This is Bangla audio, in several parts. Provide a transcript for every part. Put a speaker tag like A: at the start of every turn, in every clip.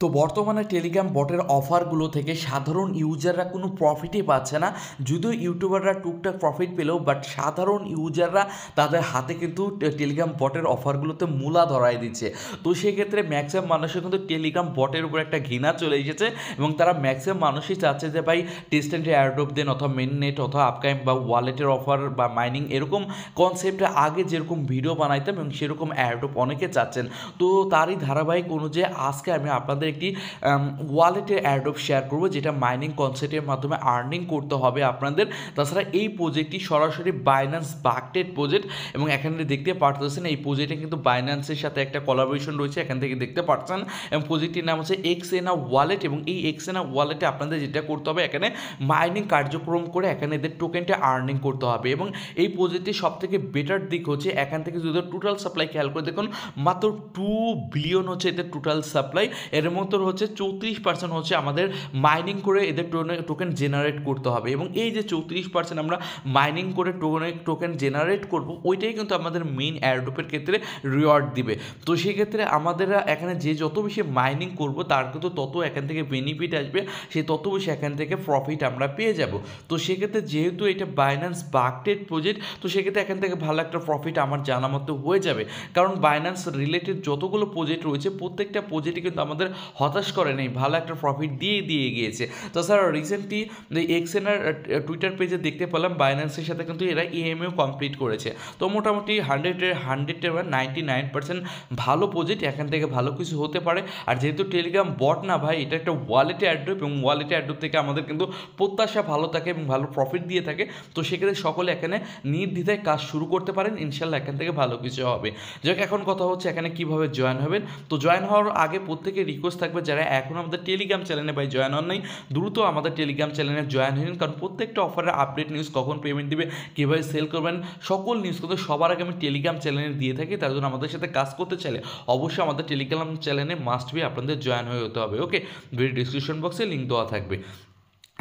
A: তো বর্তমানে টেলিগ্রাম বটের অফারগুলো থেকে সাধারণ ইউজাররা কোনো প্রফিটই পাচ্ছে না। যদিও ইউটিউবাররা টুকটাক প্রফিট পেলেও বাট সাধারণ ইউজাররা তাদের হাতে কিন্তু টেলিগ্রাম বটের অফারগুলোতে মূলা ধরায় দিচ্ছে। তো সেক্ষেত্রে ম্যাক্সিমাম মানুষের কিন্তু টেলিগ্রাম বটের উপর একটা ঘৃণা চলে এসেছে এবং তারা ম্যাক্সিমাম মানুষই চাচ্ছে যে ভাই টেস্টেন্টে এয়ারড্রপ দেন অথবা মেন নেট অথবা আপকাইম বা ওয়ালেটের অফার বা মাইনিং এরকম কনসেপ্টে আগে যেরকম ভিডিও বানাইতাম এবং সেরকম এয়ারড্রপ অনেকে চাচ্ছেন। তো তারই ধারাবাহিক অনুযায়ী আজকে আমি আপনাদের একটি ওয়ালেটের এয়ারড্রপ শেয়ার করব যেটা মাইনিং কনসেপ্টের মাধ্যমে আর্নিং করতে হবে আপনাদের। তাছাড়া এই প্রজেক্টটি সরাসরি বাইন্যান্স বাকটেড প্রজেক্ট এবং এখানে দেখতে পারতেছেন এই প্রজেক্টে কিন্তু বাইন্যান্সের সাথে একটা কোলাবোরেশন রয়েছে, এখান থেকে দেখতে পাচ্ছেন। এবং প্রজেক্টটির নাম হচ্ছে এক্সএনা ওয়ালেট এবং এই এক্সএনা ওয়ালেটে আপনাদের যেটা করতে হবে এখানে মাইনিং কার্যক্রম করে এখানে এদের টোকেনটা আর্নিং করতে হবে। এবং এই প্রজেক্টটির সব থেকে বেটার দিক হচ্ছে এখান থেকে যদি টোটাল সাপ্লাই খেয়াল করে দেখুন মাত্র 2 বিলিয়ন হচ্ছে এদের টোটাল সাপ্লাই। এর মধ্যে হচ্ছে 34% হচ্ছে আমাদের মাইনিং করে এদের টোকেন জেনারেট করতে হবে এবং এই যে 34% আমরা মাইনিং করে টোকেন জেনারেট করব ওইটাই কিন্তু আমাদের মেইন এয়ারড্রপের ক্ষেত্রে রিওয়ার্ড দিবে। তো সেক্ষেত্রে আমাদের এখানে যে যত বেশি মাইনিং করব তার কিন্তু তত এখান থেকে বেনিফিট আসবে, সে তত বেশি এখান থেকে প্রফিট আমরা পেয়ে যাব। তো সেক্ষেত্রে যেহেতু এটা বাইন্যান্স বাকটেড প্রজেক্ট তো সেক্ষেত্রে এখান থেকে ভালো একটা প্রফিট আমার জানা মতো হয়ে যাবে, কারণ বাইন্যান্স রিলেটেড যতগুলো প্রজেক্ট রয়েছে প্রত্যেকটা প্রজেক্টই কিন্তু আমাদের হতাশ করে নেই, ভালো একটা প্রফিট দিয়ে গিয়েছে। তাছাড়া রিসেন্টলি এক্সএনআর টুইটার পেজে দেখতে পেলাম বাইন্যান্সের সাথে কিন্তু এরা ইএমইউ কমপ্লিট করেছে। তো মোটামুটি 99% ভালো প্রজেক্ট, এখান থেকে ভালো কিছু হতে পারে। আর যেহেতু টেলিগ্রাম বট না ভাই, এটা একটা ওয়ালেটে অ্যাড্রপ এবং ওয়ালেটে অ্যাড্রপ থেকে আমাদের কিন্তু প্রত্যাশা ভালো থাকে এবং ভালো প্রফিট দিয়ে থাকে। তো সেক্ষেত্রে সকলে এখানে নির্দ্বিধায় কাজ শুরু করতে পারেন, ইনশাল্লাহ এখান থেকে ভালো কিছু হবে। যাক, এখন কথা হচ্ছে এখানে কিভাবে জয়েন হবেন। তো জয়েন হওয়ার আগে প্রত্যেকের রিকোয়েস্ট থাকবে যারা এখন আমাদের টেলিগ্রাম চ্যানেলে ভাই জয়েন হন নাই দ্রুত আমাদের টেলিগ্রাম চ্যানেলে জয়েন হন, কারণ প্রত্যেকটা অফারের আপডেট নিউজ, কখন পেমেন্ট দিবে, কীভাবে সেল করবেন, সকল নিউজ কিন্তু সবার আগে আমি টেলিগ্রাম চ্যানেলে দিয়ে থাকি। তার জন্য আমাদের সাথে কাজ করতে চাইলে অবশ্যই আমাদের টেলিগ্রাম চ্যানেলে মাস্ট বি আপনাদের জয়েন হয়ে হতে হবে। ওকে, ভিডিও ডিসক্রিপশন বক্সে লিঙ্ক দেওয়া থাকবে।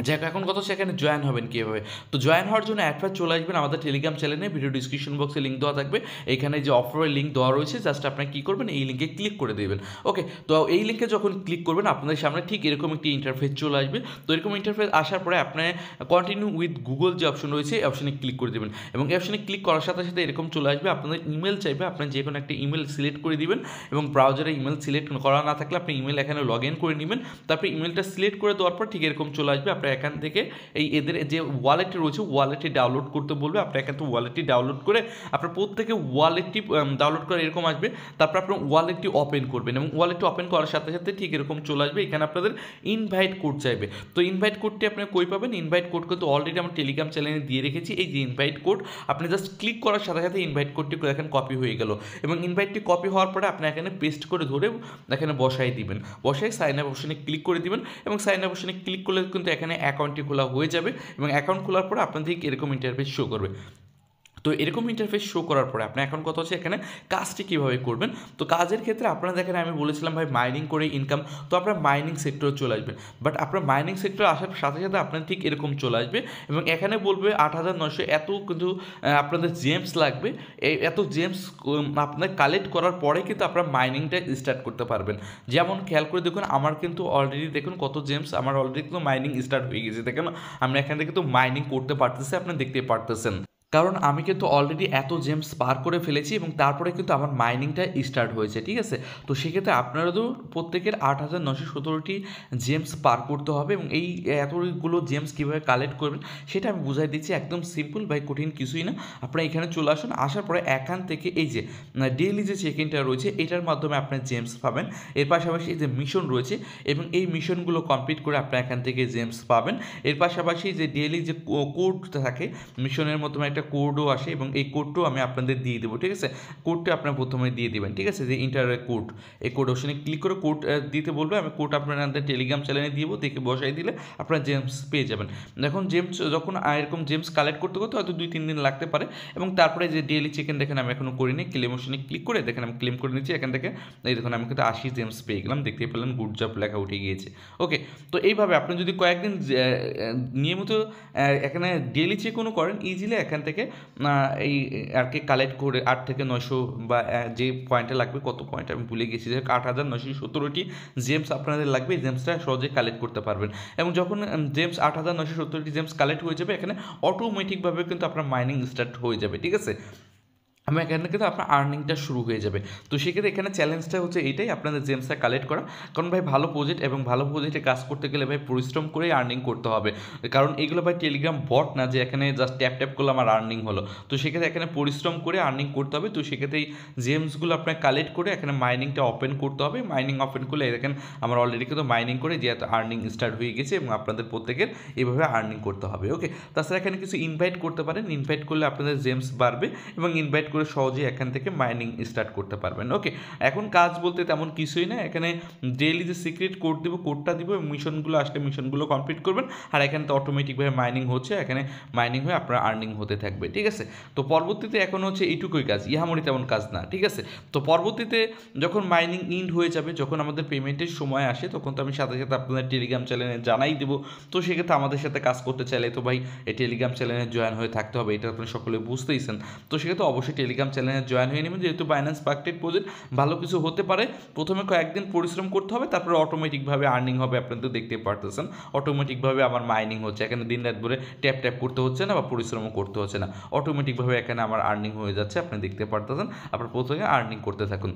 A: যাক, এখন কথা সেখানে জয়েন হবেন কীভাবে। তো জয়েন হওয়ার জন্য অ্যাডভার্ট চলে আসবেন আমাদের টেলিগ্রাম চ্যানেলে, ভিডিও ডিসক্রিপশন বক্সে লিঙ্ক দেওয়া থাকবে। এখানে যে অফারের লিঙ্ক দেওয়া রয়েছে জাস্ট আপনি কী করবেন, এই লিঙ্কে ক্লিক করে দেবেন। ওকে, তো এই লিঙ্কে যখন ক্লিক করবেন আপনাদের সামনে ঠিক এরকম একটি ইন্টারফেস চলে আসবে। তো এরকম ইন্টারফেস আসার পরে আপনি কন্টিনিউ উইথ গুগল যে অপশন রয়েছে এই অপশনে ক্লিক করে দেবেন এবং এই অপশনে ক্লিক করার সাথে সাথে এরকম চলে আসবে। আপনাদের ইমেল চাইবে, আপনি যে কোনো একটা ইমেল সিলেক্ট করে দিবেন এবং ব্রাউজারে ইমেল সিলেক্ট করা না থাকলে আপনি ইমেল এখানে লগ ইন করে নেবেন। তারপরে ইমেলটা সিলেক্ট করে দেওয়ার পর ঠিক এরকম চলে আসবে। আপনার এখান থেকে এই এদের যে ওয়ালেটটি রয়েছে ওয়ালেটটি ডাউনলোড করতে বলবে। আপনি এখান থেকে ওয়ালেটটি ডাউনলোড করে আপনার প্রত্যেকে ওয়ালেটটি ডাউনলোড করে এরকম আসবে। তারপর আপনার ওয়ালেটটি ওপেন করবেন এবং ওয়ালেটটি ওপেন করার সাথে সাথে ঠিক এরকম চলে আসবে। এখানে আপনাদের ইনভাইট কোড চাইবে। তো ইনভাইট কোডটি আপনি কই পাবেন, ইনভাইট কোড কিন্তু অলরেডি আমার টেলিগ্রাম চ্যানেলে দিয়ে রেখেছি। এই যে ইনভাইট কোড, আপনি জাস্ট ক্লিক করার সাথে সাথে ইনভাইট কোডটি এখানে কপি হয়ে গেল এবং ইনভাইটটি কপি হওয়ার পরে আপনি এখানে পেস্ট করে ধরে এখানে বসাই দিবেন। বসাই সাইন আপ অপশনে ক্লিক করে দিবেন এবং সাইন আপ অপশনে ক্লিক করলে কিন্তু এখানে অ্যাকাউন্টটি খোলা হয়ে যাবে এবং অ্যাকাউন্ট খোলার পরে আপনাদের এরকম ইন্টারফেস শো করবে। তো এরকম ইন্টারফেস শো করার পরে আপনি এখন কথা হচ্ছে এখানে কাজটি কীভাবে করবেন। তো কাজের ক্ষেত্রে আপনারা দেখেন আমি বলেছিলাম ভাই মাইনিং করে ইনকাম, তো আপনার মাইনিং সেক্টরে চলে আসবে। বাট আপনার মাইনিং সেক্টরে আসার সাথে সাথে আপনার ঠিক এরকম চলে আসবে এবং এখানে বলবে 8,900 এত কিন্তু আপনাদের জেমস লাগবে। এই এত জেমস আপনার কালেক্ট করার পরে কিন্তু আপনার মাইনিংটা স্টার্ট করতে পারবেন। যেমন খেয়াল করে দেখুন আমার কিন্তু অলরেডি দেখুন কত জেমস, আমার অলরেডি কিন্তু মাইনিং স্টার্ট হয়ে গেছে। দেখেন আমরা এখান থেকে কিন্তু মাইনিং করতে পারতেছি, আপনি দেখতে পারতেছেন, কারণ আমি কিন্তু অলরেডি এত জেমস পার করে ফেলেছি এবং তারপরে কিন্তু আমার মাইনিংটা স্টার্ট হয়েছে। ঠিক আছে, তো সেক্ষেত্রে আপনারাও প্রত্যেকের 8,917টি জেমস পার করতে হবে এবং এই এতগুলো জেমস কীভাবে কালেক্ট করবেন সেটা আমি বুঝাই দিচ্ছি। একদম সিম্পল ভাই, কঠিন কিছুই না। আপনারা এখানে চলে আসুন, আসার পরে এখান থেকে এই যে ডেইলি যে চেক ইনটা রয়েছে এটার মাধ্যমে আপনি জেমস পাবেন। এর পাশাপাশি এই যে মিশন রয়েছে এবং এই মিশনগুলো কমপ্লিট করে আপনি এখান থেকে জেমস পাবেন। এর পাশাপাশি যে ডেইলি যে কোড থাকে মিশনের মাধ্যমে একটা কোডও আসে এবং এই কোডটাও আমি আপনাদের দিয়ে দেবো। ঠিক আছে, কোডটা আপনার প্রথমে দিয়ে দেবেন। ঠিক আছে, যে ইন্টারের কোড, এই কোড অপশনে ক্লিক করে কোড দিতে বলবে। আমি কোড আপনাদের টেলিগ্রাম চ্যানেলে দিব, দেখে বসাই দিলে আপনারা জেমস পেয়ে যাবেন। এখন জেমস যখন এরকম জেমস কালেক্ট করতে করতে হয়তো 2-3 দিন লাগতে পারে এবং তারপরে যে ডেইলি চেক-ইন দেখেন আমি এখনও করিনি, ক্লেম অপশনে ক্লিক করে দেখেন আমি ক্লেম করে নিচ্ছি এখান থেকে। এই দেখুন আমি কিন্তু 80 জেমস পেয়ে গেলাম, দেখতে পেলেন গুড জব লেখা উঠে গিয়েছে। ওকে, তো এইভাবে আপনি যদি কয়েকদিন নিয়মিত এখানে ডেইলি চেক-ইনও করেন ইজিলি এখান থেকে থেকে এই আর কি কালেক্ট করে 8 থেকে 900 বা যে পয়েন্টে লাগবে, কত পয়েন্ট আমি ভুলে গেছি, যে 8917টি জেমস আপনাদের লাগবে, এই জেমসটা সহজে কালেক্ট করতে পারবেন। এবং যখন জেমস 8917টি জেমস কালেক্ট হয়ে যাবে, এখানে অটোমেটিকভাবে কিন্তু আপনার মাইনিং স্টার্ট হয়ে যাবে, ঠিক আছে। আমি এখানে কিন্তু আপনার আর্নিংটা শুরু হয়ে যাবে। তো সেক্ষেত্রে এখানে চ্যালেঞ্জটা হচ্ছে এইটাই, আপনাদের জেমসটা কালেক্ট করা। কারণ ভাই ভালো প্রজেক্ট এবং ভালো প্রজেক্টে কাজ করতে গেলে ভাই পরিশ্রম করেই আর্নিং করতে হবে। কারণ এগুলো ভাই টেলিগ্রাম বট না যে এখানে জাস্ট ট্যাপ ট্যাপ করলে আমার আর্নিং হলো। তো সেক্ষেত্রে এখানে পরিশ্রম করে আর্নিং করতে হবে। তো সেক্ষেত্রে এই জেমসগুলো আপনার কালেক্ট করে এখানে মাইনিংটা ওপেন করতে হবে। মাইনিং ওপেন করলে দেখেন আমার অলরেডি কিন্তু মাইনিং করে যে আর্নিং স্টার্ট হয়ে গেছে, এবং আপনাদের প্রত্যেকের এইভাবে আর্নিং করতে হবে। ওকে, তাছাড়া এখানে কিছু ইনভাইট করতে পারেন, ইনভাইট করলে আপনাদের জেমস বাড়বে এবং ইনভাইট করে সহজেই এখান থেকে মাইনিং স্টার্ট করতে পারবেন। ওকে, এখন কাজ বলতে তেমন কিছুই না, এখানে ডেইলি যে সিক্রেট কোড দিব, কোডটা দিব, মিশনগুলো আসলে মিশনগুলো কমপ্লিট করবেন, আর এখানে তো অটোমেটিকভাবে মাইনিং হচ্ছে, এখানে মাইনিং হয়ে আপনার আর্নিং হতে থাকবে, ঠিক আছে। তো পরবর্তীতে এখন হচ্ছে এইটুকুই কাজ, ইহামরি তেমন কাজ না, ঠিক আছে। তো পরবর্তীতে যখন মাইনিং ইন্ড হয়ে যাবে, যখন আমাদের পেমেন্টের সময় আসে, তখন তো আমি সাথে সাথে আপনাদের টেলিগ্রাম চ্যানেলে জানাই দেবো। তো সেক্ষেত্রে আমাদের সাথে কাজ করতে চাইলে তো ভাই এই টেলিগ্রাম চ্যানেলে জয়েন হয়ে থাকতে হবে, এটা আপনি সকলে বুঝতেইছেন। তো সেক্ষেত্রে অবশ্যই টেলিগ্রাম চ্যানেলে জয়েন হয়ে নেবেন, যেহেতু বাইন্যান্স স্পার্কটেড প্রজেক্ট ভালো কিছু হতে পারে। প্রথমে কয়েকদিন পরিশ্রম করতে হবে, তারপরে অটোমেটিকভাবে আর্নিং হবে, আপনি তো দেখতে পারতেছেন অটোমেটিকভাবে আমার মাইনিং হচ্ছে, এখানে দিন রাত ভরে ট্যাপ ট্যাপ করতে হচ্ছে না বা পরিশ্রমও করতে হচ্ছে না, অটোমেটিকভাবে এখানে আমার আর্নিং হয়ে যাচ্ছে, আপনি দেখতে পারতেছেন। আপনার প্রথমে আর্নিং করতে থাকুন।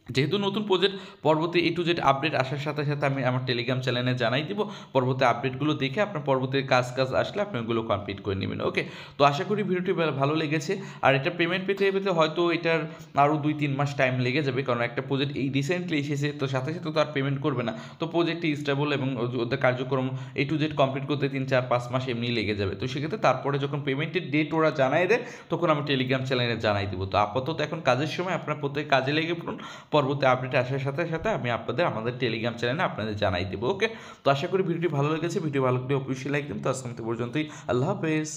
A: যেহেতু নতুন প্রজেক্ট, পরবর্তী A to Z আপডেট আসার সাথে সাথে আমি আমার টেলিগ্রাম চ্যানেলে জানাই দিব, পরবর্তী আপডেটগুলো দেখে আপনার পরবর্তী কাজ আসলে আপনি ওগুলো কমপ্লিট করে নেবেন। ওকে, তো আশা করি ভিডিওটি ভালো লেগেছে। আর এটা পেমেন্ট পেতে হয়তো এটার আরও 2-3 মাস টাইম লেগে যাবে, কারণ একটা প্রজেক্ট এই রিসেন্টলি এসেছে, তো সাথে সাথে তো আর পেমেন্ট করবে না। তো প্রজেক্টটি স্টেবল এবং ওদের কার্যক্রম A to Z কমপ্লিট করতে 3-4-5 মাস এমনি লেগে যাবে। তো সেক্ষেত্রে তারপরে যখন পেমেন্টের ডেট ওরা জানাই দেয়, তখন আমি টেলিগ্রাম চ্যানেলে জানাই দিব। তো আপাতত এখন কাজের সময় আপনার প্রত্যেক কাজে লেগে পড়ুন, পরবর্তী আপডেট আসার সাথে সাথে আমি আমাদের টেলিগ্রাম চ্যানেলে আপনাদের জানাই দেবো। ওকে, তো আশা করি ভিডিওটি ভালো লেগেছে, ভিডিও ভালো লাগলে অবশ্যই লাইক দিন। তো আজকে পর্যন্তই, আল্লাহ হাফেজ।